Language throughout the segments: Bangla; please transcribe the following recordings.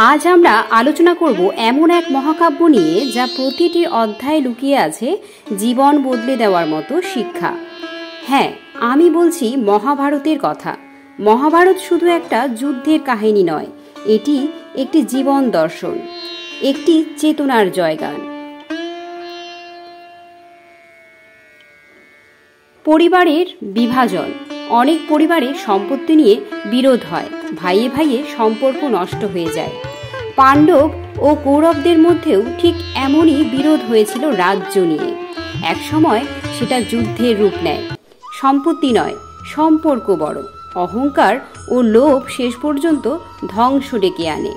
আজ আমরা আলোচনা করব এমন এক মহাকাব্য নিয়ে যা প্রতিটি অধ্যায়ে লুকিয়ে আছে জীবন বদলে দেওয়ার মতো শিক্ষা। হ্যাঁ, আমি বলছি মহাভারতের কথা। মহাভারত শুধু একটা যুদ্ধের কাহিনী নয়, এটি একটি জীবন দর্শন, একটি চেতনার জয়গান। পরিবারের বিভাজন। অনেক পরিবারে সম্পত্তি নিয়ে বিরোধ হয়, ভাইয়ে ভাইয়ে সম্পর্ক নষ্ট হয়ে যায়। পাণ্ডব ও কৌরবদের মধ্যেও ঠিক এমনই বিরোধ হয়েছিল রাজ্য নিয়ে। একসময় সেটা যুদ্ধের রূপ নেয়। সম্পত্তি নয়, সম্পর্ক বড়। অহংকার ও লোভ শেষ পর্যন্ত ধ্বংস ডেকে আনে।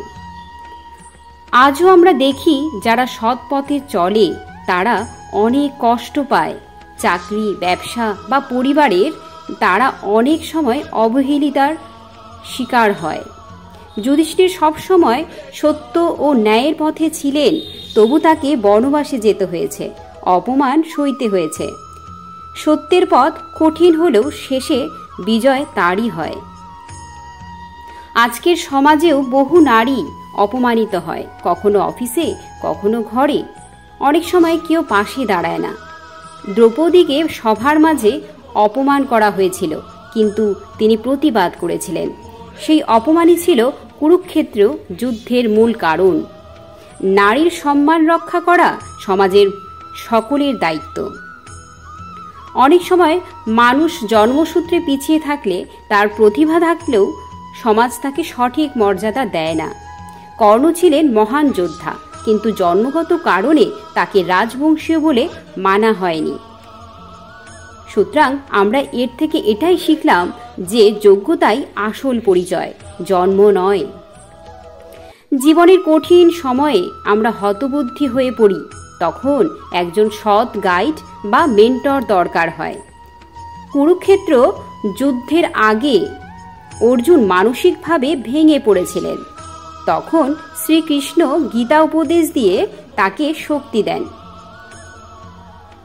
আজও আমরা দেখি যারা সৎ পথে চলে তারা অনেক কষ্ট পায়। চাকরি, ব্যবসা বা পরিবারের তারা অনেক সময় অবহেলিতার শিকার হয়। যুধিষ্ঠির সবসময় সত্য ও ন্যায়ের পথে ছিলেন, তবু তাকে বনবাসে যেতে হয়েছে, অপমান সইতে হয়েছে। সত্যের পথ কঠিন হলেও শেষে বিজয় তারই হয়। আজকের সমাজেও বহু নারী অপমানিত হয়, কখনো অফিসে, কখনো ঘরে। অনেক সময় কেউ পাশে দাঁড়ায় না। দ্রৌপদীকে সভার মাঝে অপমান করা হয়েছিল, কিন্তু তিনি প্রতিবাদ করেছিলেন। সেই অপমানই ছিল কুরুক্ষেত্র যুদ্ধের মূল কারণ। নারীর সম্মান রক্ষা করা সমাজের সকলের দায়িত্ব। অনেক সময় মানুষ জন্মসূত্রে পিছিয়ে থাকলে, তার প্রতিভা থাকলেও সমাজ তাকে সঠিক মর্যাদা দেয় না। কর্ণ ছিলেন মহান যোদ্ধা, কিন্তু জন্মগত কারণে তাকে রাজবংশীয় বলে মানা হয়নি। সুতরাং আমরা এর থেকে এটাই শিখলাম যে যোগ্যতাই আসল পরিচয়, জন্ম নয়। জীবনের কঠিন সময়ে আমরা হতবুদ্ধি হয়ে পড়ি, তখন একজন সৎ গাইড বা মেন্টর দরকার হয়। কুরুক্ষেত্র যুদ্ধের আগে অর্জুন মানসিকভাবে ভেঙে পড়েছিলেন। তখন শ্রীকৃষ্ণ গীতা উপদেশ দিয়ে তাকে শক্তি দেন।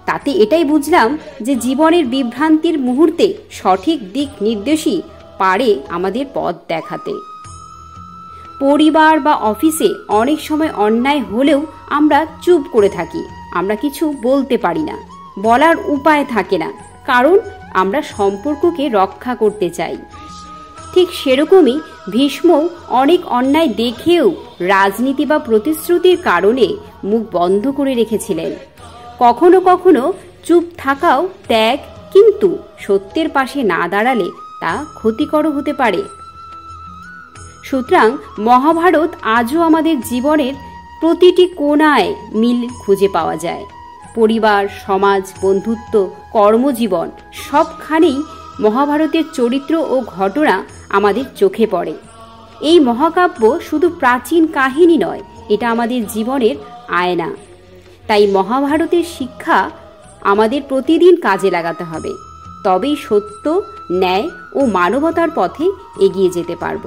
তাতে এটাই বুঝলাম যে জীবনের বিভ্রান্তির মুহূর্তে সঠিক দিক নির্দেশই পারে আমাদের পথ দেখাতে। পরিবার বা অফিসে অনেক সময় অন্যায় হলেও আমরা চুপ করে থাকি। আমরা কিছু বলতে পারি না, বলার উপায় থাকে না, কারণ আমরা সম্পর্ককে রক্ষা করতে চাই। ঠিক সেরকমই ভীষ্মও অনেক অন্যায় দেখেও রাজনীতি বা প্রতিশ্রুতির কারণে মুখ বন্ধ করে রেখেছিলেন। কখনো কখনো চুপ থাকাও ত্যাগ, কিন্তু সত্যের পাশে না দাঁড়ালে তা ক্ষতিকর হতে পারে। সুতরাং মহাভারত আজও আমাদের জীবনের প্রতিটি কোণায় মিল খুঁজে পাওয়া যায়। পরিবার, সমাজ, বন্ধুত্ব, কর্মজীবন সবখানেই মহাভারতের চরিত্র ও ঘটনা আমাদের চোখে পড়ে। এই মহাকাব্য শুধু প্রাচীন কাহিনী নয়, এটা আমাদের জীবনের আয়না। তাই মহাভারতের শিক্ষা আমাদের প্রতিদিন কাজে লাগাতে হবে, তবেই সত্য, ন্যায় ও মানবতার পথে এগিয়ে যেতে পারব।